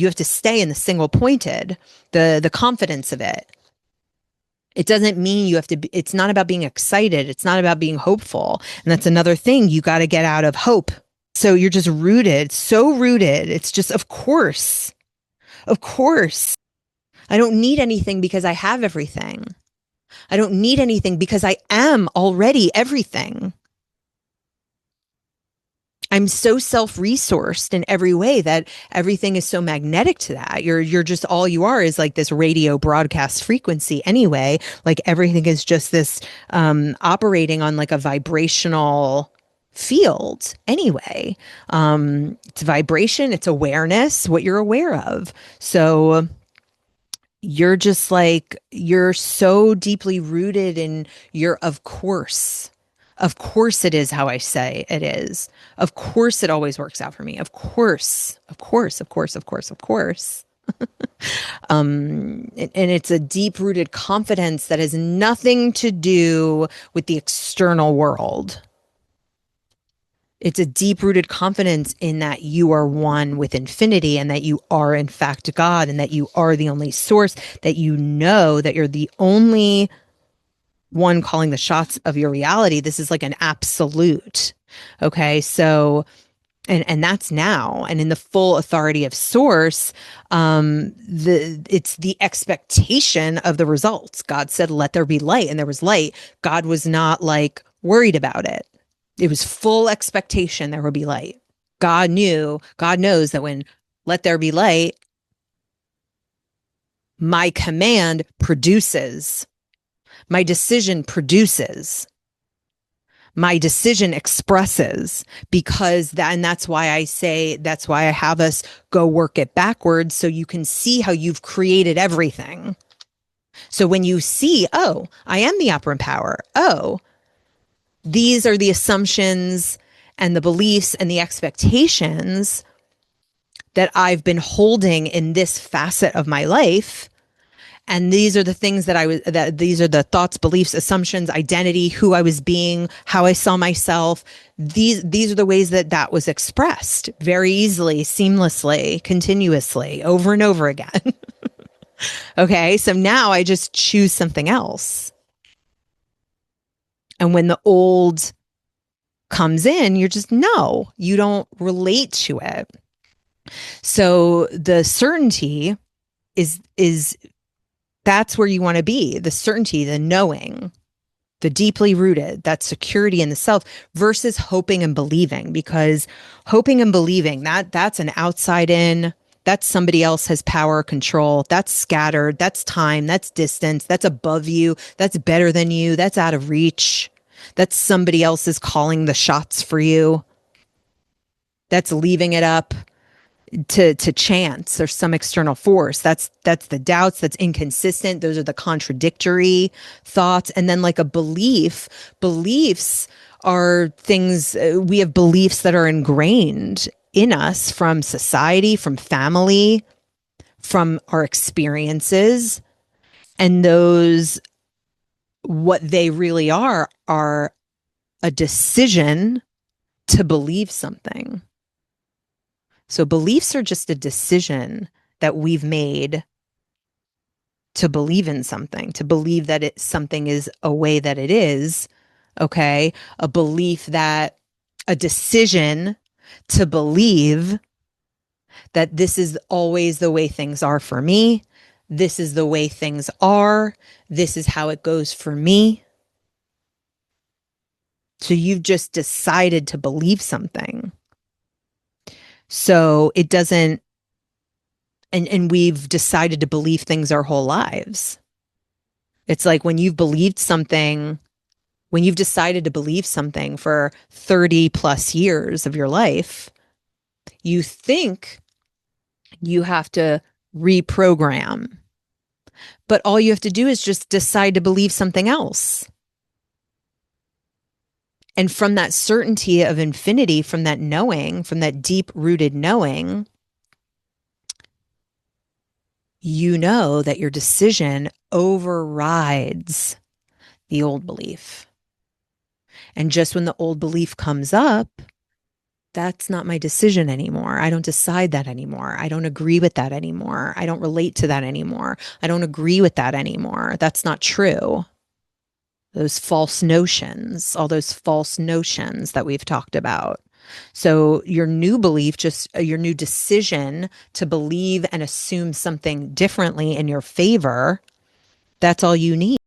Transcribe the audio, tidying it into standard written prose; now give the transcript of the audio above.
You have to stay in the single pointed, the confidence of it. It doesn't mean you have to be, it's not about being excited. It's not about being hopeful. And that's another thing. You got to get out of hope. So you're just rooted, so rooted. It's just, of course, I don't need anything because I have everything. I don't need anything because I am already everything. I'm so self-resourced in every way that everything is so magnetic to that. You're just, all you are is like this radio broadcast frequency anyway. Like everything is just this operating on like a vibrational field anyway. It's vibration, it's awareness, what you're aware of. So you're just like, you're so deeply rooted in your, of course it is how I say it is. Of course it always works out for me. Of course. And it's a deep rooted confidence that has nothing to do with the external world. It's a deep rooted confidence in that you are one with infinity and that you are in fact God and that you are the only source, that you know that you're the only one calling the shots of your reality. This is like an absolute. Okay. So, and that's now, and in the full authority of source, it's the expectation of the results. God said, let there be light, and there was light. God was not like worried about it. It was full expectation there would be light. God knows that when let there be light, my command produces. My decision produces. My decision expresses, because that's why I have us go work it backwards so you can see how you've created everything. So when you see, oh, I am the operant power. Oh, these are the assumptions and the beliefs and the expectations that I've been holding in this facet of my life. And these are the things these are the thoughts, beliefs, assumptions, identity, who I was being, how I saw myself. These are the ways that was expressed very easily, seamlessly, continuously, over and over again. Okay. So now I just choose something else. And when the old comes in, you're just, no, you don't relate to it. So the certainty is that's where you want to be. The certainty, the knowing, the deeply rooted, that security in the self, versus hoping and believing, because hoping and believing, that's an outside in, that's somebody else has power, control, that's scattered, that's time, that's distance, that's above you, that's better than you, that's out of reach, that's somebody else is calling the shots for you, that's leaving it up to chance or some external force. That's the doubts, that's inconsistent. Those are the contradictory thoughts. And then like a beliefs are things, we have beliefs that are ingrained in us from society, from family, from our experiences. And those, what they really are a decision to believe something. So beliefs are just a decision that we've made to believe in something, to believe that something is a way that it is. Okay. A decision to believe that this is always the way things are for me. This is the way things are. This is how it goes for me. So you've just decided to believe something. So it doesn't, and we've decided to believe things our whole lives. It's like when you've believed something, when you've decided to believe something for 30 plus years of your life, you think you have to reprogram. But all you have to do is just decide to believe something else. And from that certainty of infinity, from that knowing, from that deep-rooted knowing, you know that your decision overrides the old belief. And just when the old belief comes up, that's not my decision anymore. I don't decide that anymore. I don't agree with that anymore. I don't relate to that anymore. I don't agree with that anymore. That's not true. Those false notions, all those false notions that we've talked about. So your new belief, just your new decision to believe and assume something differently in your favor, that's all you need.